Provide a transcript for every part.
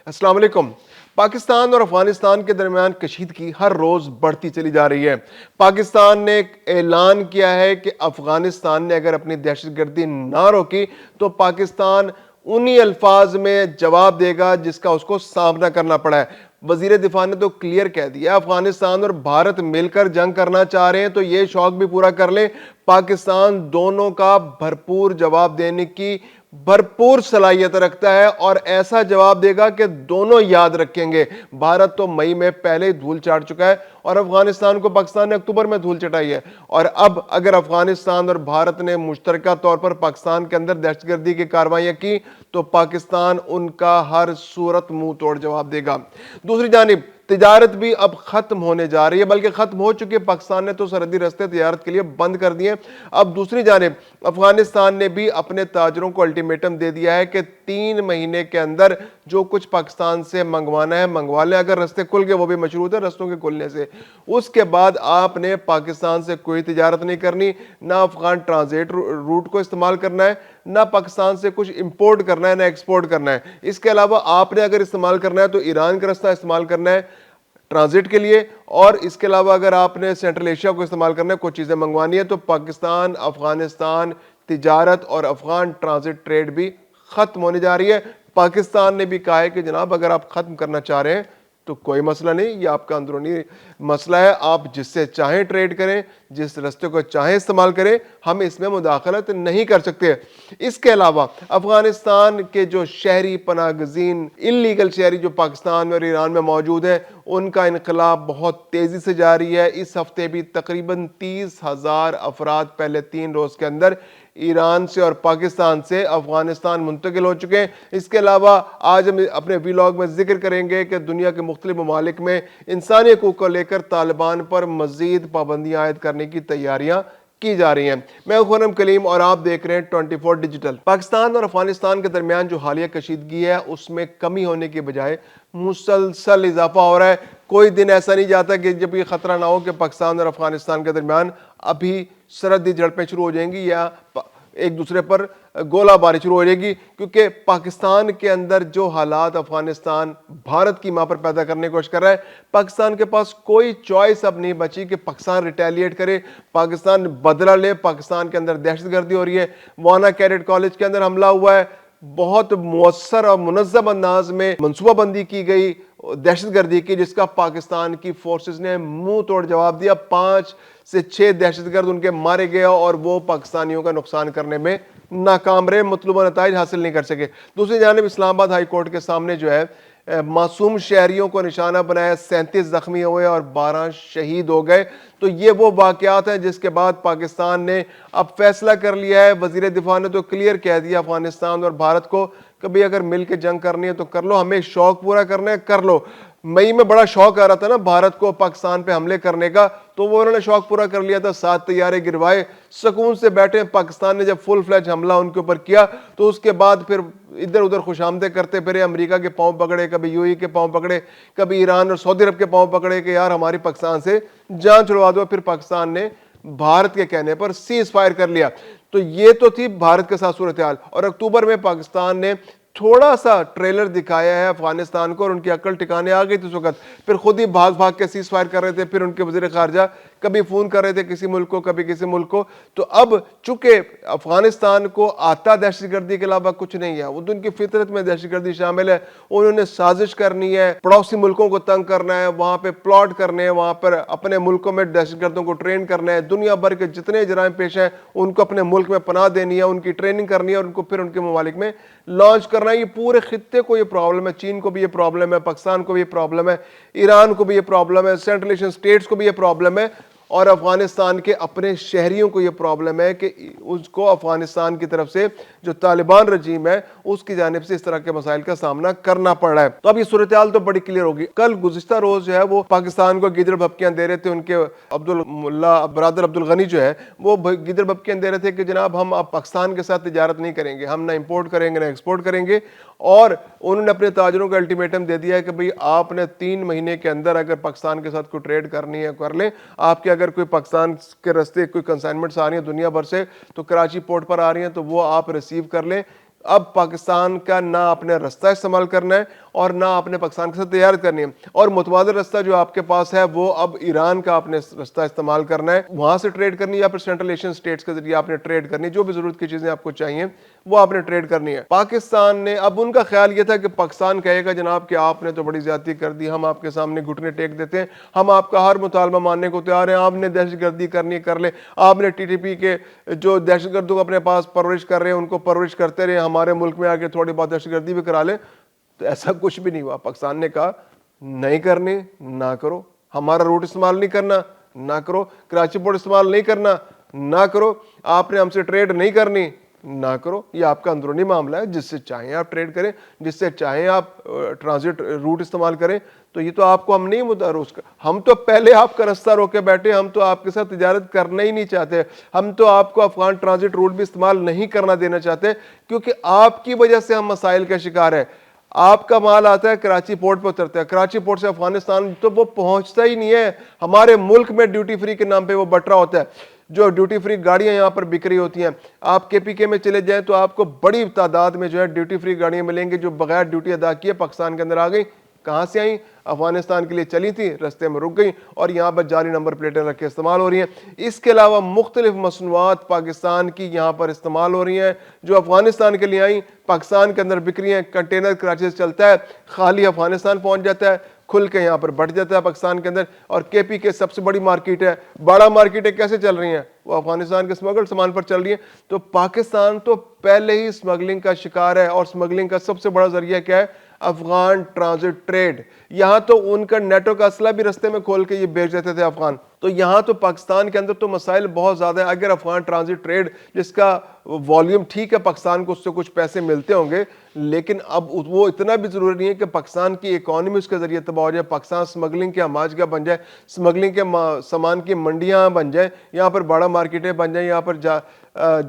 السلام علیکم۔ پاکستان اور افغانستان کے درمیان کشیدگی ہر روز بڑھتی چلی جا رہی ہے۔ پاکستان نے ایک اعلان کیا ہے کہ افغانستان نے اگر اپنی دہشت گردی نہ روکی تو پاکستان انہی الفاظ میں جواب دے گا جس کا اس کو سامنا کرنا پڑا ہے۔ وزیر دفاع نے تو کلیئر کہہ دیا افغانستان اور بھارت مل کر جنگ کرنا چاہ رہے ہیں تو یہ شوق بھی پورا کر لیں، پاکستان دونوں کا بھرپور جواب دینے کی بھرپور صلاحیت رکھتا ہے اور ایسا جواب دے گا کہ دونوں یاد رکھیں گے۔ بھارت تو مئی میں پہلے ہی دھول چاٹ چکا ہے اور افغانستان کو پاکستان نے اکتوبر میں دھول چٹائی ہے، اور اب اگر افغانستان اور بھارت نے مشترکہ طور پر پاکستان کے اندر دہشت گردی کی کارروائیاں کی تو پاکستان ان کا ہر صورت منہ توڑ جواب دے گا۔ دوسری جانب تجارت بھی اب ختم ہونے جا رہی ہے، بلکہ ختم ہو چکی ہے۔ پاکستان نے تو سرحدی راستے تجارت کے لیے بند کر دیے۔ اب دوسری جانب افغانستان نے بھی اپنے تاجروں کو الٹیمیٹم دے دیا ہے کہ 3 مہینے کے اندر جو کچھ پاکستان سے منگوانا ہے منگوا لیں، اگر رستے کھل گئے وہ بھی مشروط ہے رستوں کے کھلنے سے، اس کے بعد آپ نے پاکستان سے کوئی تجارت نہیں کرنی، نہ افغان ٹرانزٹ روٹ کو استعمال کرنا ہے، نہ پاکستان سے کچھ امپورٹ کرنا ہے، نہ ایکسپورٹ کرنا ہے۔ اس کے علاوہ آپ نے اگر استعمال کرنا ہے تو ایران کا رستہ استعمال کرنا ہے ٹرانزٹ کے لیے، اور اس کے علاوہ اگر آپ نے سینٹرل ایشیا کو استعمال کرنا ہے، کچھ چیزیں منگوانی ہے، تو پاکستان افغانستان تجارت اور افغان ٹرانزٹ ٹریڈ بھی ختم ہونے جا رہی ہے۔ پاکستان نے بھی کہا ہے کہ جناب اگر آپ ختم کرنا چاہ رہے ہیں تو کوئی مسئلہ نہیں، یہ آپ کا اندرونی مسئلہ ہے، آپ جس سے چاہیں ٹریڈ کریں، جس رستے کو چاہیں استعمال کریں، ہم اس میں مداخلت نہیں کر سکتے۔ اس کے علاوہ افغانستان کے جو شہری پناہ گزین انلیگل شہری جو پاکستان اور ایران میں موجود ہیں، ان کا انخلا بہت تیزی سے جاری ہے۔ اس ہفتے بھی تقریباً 30,000 افراد پہلے 3 روز کے اندر ایران سے اور پاکستان سے افغانستان منتقل ہو چکے ہیں۔ اس کے علاوہ آج ہم اپنے ویلاگ میں ذکر کریں گے کہ دنیا کے مختلف ممالک میں انسانی حقوق کو لے کر طالبان پر مزید پابندیاں عائد کرنے کی تیاریاں کی جا رہی ہیں۔ میں خرم کلیم اور آپ دیکھ رہے ہیں 24 ڈیجیٹل۔ پاکستان اور افغانستان کے درمیان جو حالیہ کشیدگی ہے اس میں کمی ہونے کے بجائے مسلسل اضافہ ہو رہا ہے۔ کوئی دن ایسا نہیں جاتا کہ جب یہ خطرہ نہ ہو کہ پاکستان اور افغانستان کے درمیان ابھی سرحدی جھڑپیں شروع ہو جائیں گی یا ایک دوسرے پر گولہ باری شروع ہو جائے گی، کیونکہ پاکستان کے اندر جو حالات افغانستان بھارت کی ماں پر پیدا کرنے کی کوشش کر رہا ہے، پاکستان کے پاس کوئی چوائس اب نہیں بچی کہ پاکستان ریٹیلیٹ کرے، پاکستان بدلہ لے۔ پاکستان کے اندر دہشت گردی ہو رہی ہے، وانا کیڈٹ کالج کے اندر حملہ ہوا ہے، بہت مؤثر اور منظم انداز میں منصوبہ بندی کی گئی دہشت گردی کی، جس کا پاکستان کی فورسز نے منہ توڑ جواب دیا۔ 5 سے 6 دہشت گرد ان کے مارے گئے اور وہ پاکستانیوں کا نقصان کرنے میں ناکام رہے، مطلوبہ نتائج حاصل نہیں کر سکے۔ دوسری جانب اسلام آباد ہائی کورٹ کے سامنے جو ہے معصوم شہریوں کو نشانہ بنایا، 37 زخمی ہوئے اور 12 شہید ہو گئے۔ تو یہ وہ واقعات ہیں جس کے بعد پاکستان نے اب فیصلہ کر لیا ہے۔ وزیر دفاع نے تو کلیئر کہہ دیا افغانستان اور بھارت کو کہ بھئی اگر مل کے جنگ کرنی ہے تو کر لو، ہمیں شوق پورا کرنا ہے کر لو۔ مئی میں بڑا شوق آ رہا تھا نا بھارت کو پاکستان پہ حملے کرنے کا، تو وہ انہوں نے شوق پورا کر لیا تھا، 7 طیارے گروائے، سکون سے بیٹھے۔ پاکستان نے جب فل فلیج حملہ ان کے اوپر کیا تو اس کے بعد پھر ادھر ادھر خوش آمدیں کرتے پھرے، امریکہ کے پاؤں پکڑے، کبھی یو ای کے پاؤں پکڑے، کبھی ایران اور سعودی عرب کے پاؤں پکڑے کہ یار ہماری پاکستان سے جان چھڑوا دو۔ پھر پاکستان نے بھارت کے کہنے پر سیز فائر کر لیا۔ تو یہ تو تھی بھارت کے ساتھ صورتحال، اور اکتوبر میں پاکستان نے تھوڑا سا ٹریلر دکھایا ہے افغانستان کو اور ان کی عقل ٹھکانے آ گئی تھی اس وقت، پھر خود ہی بھاگ بھاگ کے سیز فائر کر رہے تھے۔ پھر ان کے وزیر خارجہ کبھی فون کر رہے تھے کسی ملک کو، کبھی کسی ملک کو۔ تو اب چونکہ افغانستان کو آتا دہشت گردی کے علاوہ کچھ نہیں ہے، وہ تو ان کی فطرت میں دہشت گردی شامل ہے، انہوں نے سازش کرنی ہے، پڑوسی ملکوں کو تنگ کرنا ہے، وہاں پہ پلاٹ کرنے ہیں، وہاں پر اپنے ملکوں میں دہشت گردوں کو ٹرین کرنا ہے، دنیا بھر کے جتنے جرائم پیش ہیں ان کو اپنے ملک میں پناہ دینی ہے، ان کی ٹریننگ کرنی ہے اور ان کو پھر ان کے ممالک میں لانچ کرنا ہے۔ یہ پورے خطے کو یہ پرابلم ہے، چین کو بھی یہ پرابلم ہے، پاکستان کو بھی یہ پرابلم ہے، ایران کو بھی یہ پرابلم ہے، سینٹرل ایشین سٹیٹس کو بھی یہ پرابلم ہے، اور افغانستان کے اپنے شہریوں کو یہ پرابلم ہے کہ اس کو افغانستان کی طرف سے جو طالبان رجیم ہے اس کی جانب سے اس طرح کے مسائل کا سامنا کرنا پڑ رہا ہے۔ تو اب یہ صورتحال تو بڑی کلیئر ہوگی۔ کل گزشتہ روز جو ہے وہ پاکستان کو گیدڑ بھپکیاں دے رہے تھے، ان کے برادر عبد الغنی جو ہے وہ گیدڑ بھپکیاں دے رہے تھے کہ جناب ہم اب پاکستان کے ساتھ تجارت نہیں کریں گے، ہم نہ امپورٹ کریں گے نہ ایکسپورٹ کریں گے، اور انہوں نے اپنے تاجروں کو الٹیمیٹم دے دیا ہے کہ بھئی آپ نے 3 مہینے کے اندر اگر پاکستان کے ساتھ کوئی ٹریڈ کرنی ہے کر لیں، آپ کے اگر کوئی پاکستان کے راستے کوئی کنسائنمنٹس آ رہی ہیں دنیا بھر سے تو کراچی پورٹ پر آ رہی ہیں تو وہ آپ ریسیو کر لیں، اب پاکستان کا نہ اپنے رستہ استعمال کرنا ہے اور نہ اپنے پاکستان کے ساتھ تجارت کرنی ہے، اور متبادل رستہ جو آپ کے پاس ہے وہ اب ایران کا اپنے رستہ استعمال کرنا ہے، وہاں سے ٹریڈ کرنی ہے یا پھر سینٹرل ایشین سٹیٹس کے ذریعے آپ نے ٹریڈ کرنی ہے، جو بھی ضرورت کی چیزیں آپ کو چاہیے وہ آپ نے ٹریڈ کرنی ہے۔ پاکستان نے اب ان کا خیال یہ تھا کہ پاکستان کہے گا جناب کہ آپ نے تو بڑی زیادتی کر دی، ہم آپ کے سامنے گھٹنے ٹیک دیتے ہیں، ہم آپ کا ہر مطالبہ ماننے کو تیار ہیں، آپ نے دہشت گردی کرنی کر لے، آپ نے ٹی ٹی پی کے جو دہشت گردوں کو اپنے پاس پرورش کر رہے ہیں ان کو پرورش کرتے رہے، ہمارے ملک میں آ کے تھوڑی بہت دہشت گردی بھی کرا لیں۔ تو ایسا کچھ بھی نہیں ہوا، پاکستان نے کہا نہیں کرنی نہ کرو، ہمارا روٹ استعمال نہیں کرنا نہ کرو، کراچی پورٹ استعمال نہیں کرنا نہ کرو، آپ نے ہم سے ٹریڈ نہیں کرنی نہ کرو، یہ آپ کا اندرونی معاملہ ہے، جس سے چاہیں آپ ٹریڈ کریں، جس سے چاہیں آپ ٹرانزٹ روٹ استعمال کریں، تو یہ تو آپ کو ہم نہیں مدعوس کر، ہم تو پہلے آپ کا رستہ روکے بیٹھے، ہم تو آپ کے ساتھ تجارت کرنا ہی نہیں چاہتے، ہم تو آپ کو افغان ٹرانزٹ روٹ بھی استعمال نہیں کرنا دینا چاہتے، کیونکہ آپ کی وجہ سے ہم مسائل کا شکار ہیں۔ آپ کا مال آتا ہے کراچی پورٹ پہ اترتا ہے، کراچی پورٹ سے افغانستان تو وہ پہنچتا ہی نہیں ہے، ہمارے ملک میں ڈیوٹی فری کے نام پہ وہ بٹ رہا ہوتا ہے، جو ڈیوٹی فری گاڑیاں یہاں پر بک رہی ہوتی ہیں، آپ کے پی کے میں چلے جائیں تو آپ کو بڑی تعداد میں جو ہے ڈیوٹی فری گاڑیاں ملیں گی جو بغیر ڈیوٹی ادا کیے پاکستان کے اندر آ گئی۔ کہاں سے آئیں؟ افغانستان کے لیے چلی تھی، رستے میں رک گئیں اور یہاں پر جعلی نمبر پلیٹیں رکھ کے استعمال ہو رہی ہیں۔ اس کے علاوہ مختلف مصنوعات پاکستان کی یہاں پر استعمال ہو رہی ہیں جو افغانستان کے لیے آئیں، پاکستان کے اندر بک رہی ہیں، کنٹینر کراچی سے چلتا ہے، خالی افغانستان پہنچ جاتا ہے، کھل کے یہاں پر بڑھ جاتا ہے پاکستان کے اندر، اور کے پی کے سب سے بڑی مارکیٹ ہے، بڑا مارکیٹیں کیسے چل رہی ہیں؟ وہ افغانستان کے سمگل سامان پر چل رہی ہیں۔ تو پاکستان تو پہلے ہی سمگلنگ کا شکار ہے، اور سمگلنگ کا سب سے بڑا ذریعہ کیا ہے؟ Afghan transit trade. یہاں تو ان کا نیٹو کا اسلحہ بھی رستے میں کھول کے یہ بیچ دیتے تھے افغان۔ تو یہاں تو پاکستان کے اندر تو مسائل بہت زیادہ ہیں۔ اگر افغان ٹرانزٹ ٹریڈ جس کا والیوم ٹھیک ہے، پاکستان کو اس سے کچھ پیسے ملتے ہوں گے، لیکن اب وہ اتنا بھی ضروری نہیں ہے کہ پاکستان کی اکانومی اس کے ذریعے تباہ ہو جائے، پاکستان سمگلنگ کے ہماج گاہ بن جائے، سمگلنگ کے سامان کی منڈیاں بن جائیں، یہاں پر بڑا مارکیٹیں بن جائیں، یہاں پر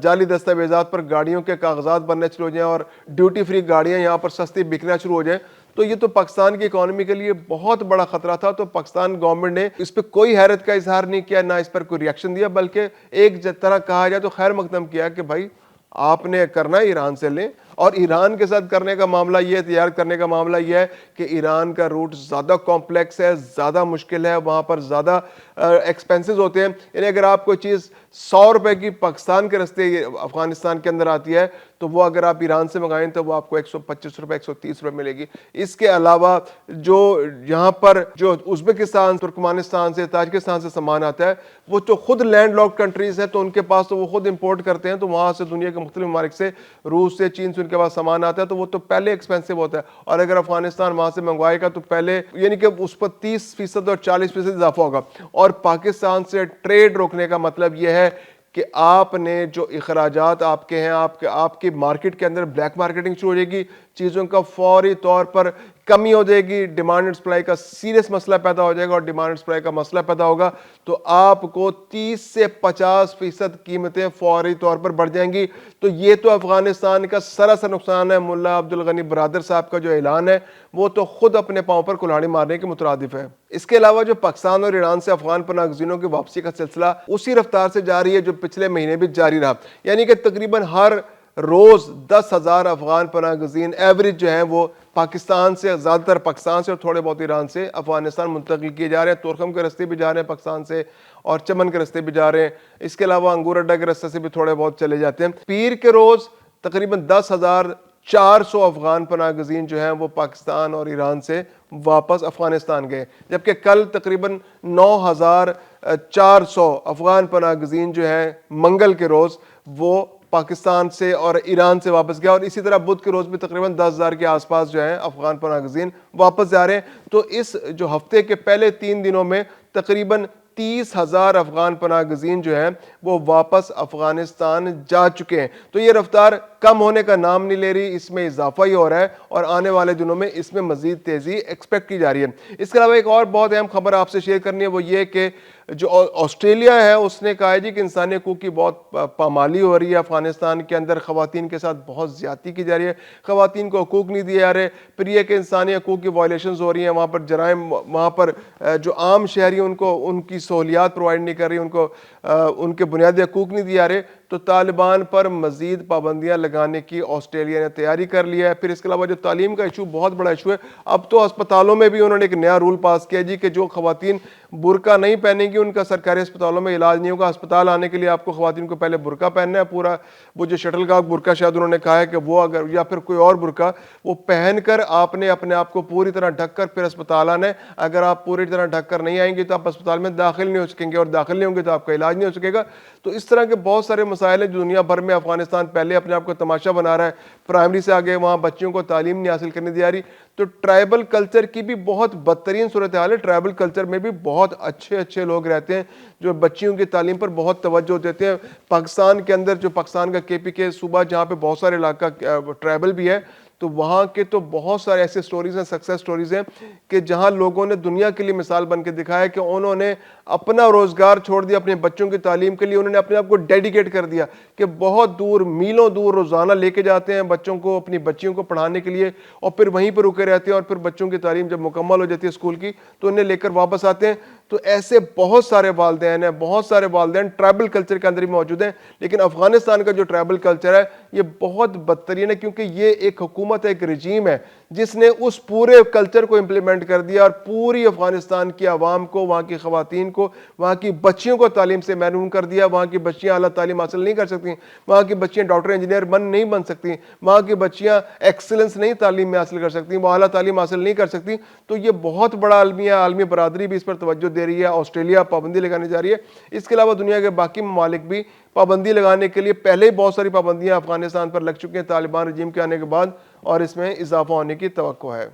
جعلی دستاویزات پر گاڑیوں کے کاغذات بننے شروع ہو جائیں اور ڈیوٹی فری گاڑیاں یہاں پر سستی بکنا شروع ہو جائیں، تو یہ تو پاکستان کی اکانومی کے لیے بہت بڑا خطرہ تھا۔ تو پاکستان گورنمنٹ نے اس پہ کوئی حیرت کا اظہار نہیں کیا، نہ اس پر کوئی ریئیکشن دیا، بلکہ ایک طرح کہا جائے تو خیر مقدم کیا کہ بھائی آپ نے کرنا ہے ایران سے لیں، اور ایران کے ساتھ کرنے کا معاملہ یہ ہے، تجارت کرنے کا معاملہ یہ ہے کہ ایران کا روٹ زیادہ کمپلیکس ہے، زیادہ مشکل ہے، وہاں پر زیادہ ایکسپینسز ہوتے ہیں، یعنی اگر آپ کوئی چیز 100 روپے کی پاکستان کے رستے افغانستان کے اندر آتی ہے تو وہ اگر آپ ایران سے منگائیں تو وہ آپ کو 125 روپے 130 روپے ملے گی۔ اس کے علاوہ جو یہاں پر جو ازبکستان، ترکمانستان سے، تاجکستان سے سامان آتا ہے، وہ تو خود لینڈ لاکڈ کنٹریز ہیں تو ان کے پاس تو وہ خود امپورٹ کرتے ہیں، تو وہاں سے دنیا کے مختلف ممالک سے، روس سے، چین سے ان کے پاس سامان آتا ہے تو وہ تو پہلے ایکسپینسو ہوتا ہے، اور اگر افغانستان وہاں سے منگوائے گا تو پہلے یعنی کہ اس پر 30% اور 40% اضافہ ہوگا۔ اور پاکستان سے ٹریڈ روکنے کا مطلب یہ ہے کہ آپ نے جو اخراجات آپ کے ہیں، آپ کی مارکیٹ کے اندر بلیک مارکیٹنگ شروع ہو جائے گی، چیزوں کا فوری طور پر کمی ہو جائے گی، ڈیمانڈ اینڈ سپلائی کا سیریس مسئلہ پیدا ہو جائے گا، اور ڈیمانڈ اینڈ سپلائی کا مسئلہ پیدا ہوگا تو آپ کو 30 سے 50% قیمتیں فوری طور پر بڑھ جائیں گی۔ تو یہ تو افغانستان کا سراسر نقصان ہے۔ ملا عبدالغنی برادر صاحب کا جو اعلان ہے وہ تو خود اپنے پاؤں پر کلہاڑی مارنے کے مترادف ہے۔ اس کے علاوہ جو پاکستان اور ایران سے افغان پناہ گزینوں کی واپسی کا سلسلہ اسی رفتار سے جاری ہے جو پچھلے مہینے بھی جاری رہا، یعنی کہ تقریباً ہر روز 10,000 افغان پناہ گزین ایوریج جو ہیں وہ پاکستان سے، زیادہ تر پاکستان سے اور تھوڑے بہت ایران سے افغانستان منتقل کیے جا رہے ہیں۔ تورخم کے رستے بھی جا رہے ہیں پاکستان سے، اور چمن کے رستے بھی جا رہے ہیں، اس کے علاوہ انگور اڈا کے رستے سے بھی تھوڑے بہت چلے جاتے ہیں۔ پیر کے روز تقریباً 10,400 افغان پناہ گزین جو ہیں وہ پاکستان اور ایران سے واپس افغانستان گئے، جبکہ کل تقریباً 9,400 افغان پناہ گزین جو ہیں منگل کے روز وہ پاکستان سے اور ایران سے واپس گیا، اور اسی طرح بدھ کے روز بھی تقریباً 10,000 کے آس پاس جو ہیں افغان پناہ گزین واپس جا رہے ہیں۔ تو اس جو ہفتے کے پہلے 3 دنوں میں تقریباً 30,000 افغان پناہ گزین جو ہیں وہ واپس افغانستان جا چکے ہیں۔ تو یہ رفتار کم ہونے کا نام نہیں لے رہی، اس میں اضافہ ہی ہو رہا ہے، اور آنے والے دنوں میں اس میں مزید تیزی ایکسپیکٹ کی جا رہی ہے۔ اس کے علاوہ ایک اور بہت اہم خبر آپ سے شیئر کرنی ہے، وہ یہ کہ جو آسٹریلیا ہے اس نے کہا ہے جی کہ انسانی حقوق کی بہت پامالی ہو رہی ہے افغانستان کے اندر، خواتین کے ساتھ بہت زیادتی کی جا رہی ہے، خواتین کو حقوق نہیں دیے جا رہے، پھر یہ کہ انسانی حقوق کی وائلیشنز ہو رہی ہیں، وہاں پر جرائم، وہاں پر جو عام شہری ان کو ان کی سہولیات پرووائڈ نہیں کر رہی، ان کو ان کے بنیادی حقوق نہیں دیے جا رہے۔ تو طالبان پر مزید پابندیاں لگانے کی آسٹریلیا نے تیاری کر لیا ہے۔ پھر اس کے علاوہ جو تعلیم کا ایشو بہت بڑا ایشو ہے، اب تو ہسپتالوں میں بھی انہوں نے ایک نیا رول پاس کیا جی کہ جو خواتین برقع نہیں پہنیں گی ان کا سرکاری ہسپتالوں میں علاج نہیں ہوگا۔ ہسپتال آنے کے لیے آپ کو خواتین کو پہلے برقع پہننا ہے، پورا وہ جو شٹل کاک برقع شاید انہوں نے کہا ہے کہ وہ اگر یا پھر کوئی اور برقع وہ پہن کر آپ نے اپنے آپ کو پوری طرح ڈھک کر پھر ہسپتال آنا ہے۔ اگر آپ پوری طرح ڈھک کر نہیں آئیں گے تو آپ اسپتال میں داخل نہیں ہو سکیں گے، اور داخل نہیں ہوں گے تو آپ کا علاج نہیں ہو سکے گا۔ تو اس طرح کے بہت سارے مسائل ہیں جو دنیا بھر میں افغانستان پہلے اپنے آپ کو تماشا بنا رہا ہے، پرائمری سے آگے وہاں بچیوں کو تعلیم نہیں حاصل کرنے دی جا رہی۔ تو ٹرائبل کلچر کی بھی بہت بدترین صورتحال ہے۔ ٹرائبل کلچر میں بھی بہت اچھے لوگ رہتے ہیں جو بچیوں کی تعلیم پر بہت توجہ دیتے ہیں۔ پاکستان کے اندر جو پاکستان کا KPK صوبہ جہاں پہ بہت سارے علاقہ ٹرائبل بھی ہے، تو وہاں کے تو بہت سارے ایسے سٹوریز ہیں، سکسیس سٹوریز ہیں کہ جہاں لوگوں نے دنیا کے لیے مثال بن کے دکھایا کہ انہوں نے اپنا روزگار چھوڑ دیا اپنے بچوں کی تعلیم کے لیے، انہوں نے اپنے آپ کو ڈیڈیکیٹ کر دیا کہ بہت دور میلوں دور روزانہ لے کے جاتے ہیں بچوں کو، اپنی بچیوں کو پڑھانے کے لیے، اور پھر وہیں پہ رکے رہتے ہیں، اور پھر بچوں کی تعلیم جب مکمل ہو جاتی ہے اسکول کی تو انہیں لے کر واپس آتے ہیں۔ تو ایسے بہت سارے والدین ہیں، بہت سارے والدین ٹرائبل کلچر کے اندر ہی موجود ہیں، لیکن افغانستان کا جو ٹرائبل کلچر ہے یہ بہت بدترین ہے، کیونکہ یہ ایک حکومت ہے، ایک رجیم ہے جس نے اس پورے کلچر کو امپلیمنٹ کر دیا اور پوری افغانستان کی عوام کو، وہاں کی خواتین کو، وہاں کی بچیوں کو تعلیم سے محروم کر دیا۔ وہاں کی بچیاں اعلیٰ تعلیم حاصل نہیں کر سکتی، وہاں کی بچیاں ڈاکٹر انجینئر نہیں بن سکتی، وہاں کی بچیاں ایکسلنس نہیں تعلیم میں حاصل کر سکتی، وہ اعلیٰ تعلیم حاصل نہیں کر سکتی۔ تو یہ بہت بڑا عالمیہ، عالمی برادری بھی اس پر توجہ دے رہی ہے، آسٹریلیا پابندی لگانے جا رہی ہے۔ اس کے علاوہ دنیا کے باقی ممالک بھی پابندی لگانے کے لیے پہلے ہی بہت ساری پابندیاں افغانستان پر لگ چکی ہیں طالبان رجیم کے آنے کے بعد، اور اس میں اضافہ ہونے کی توقع ہے۔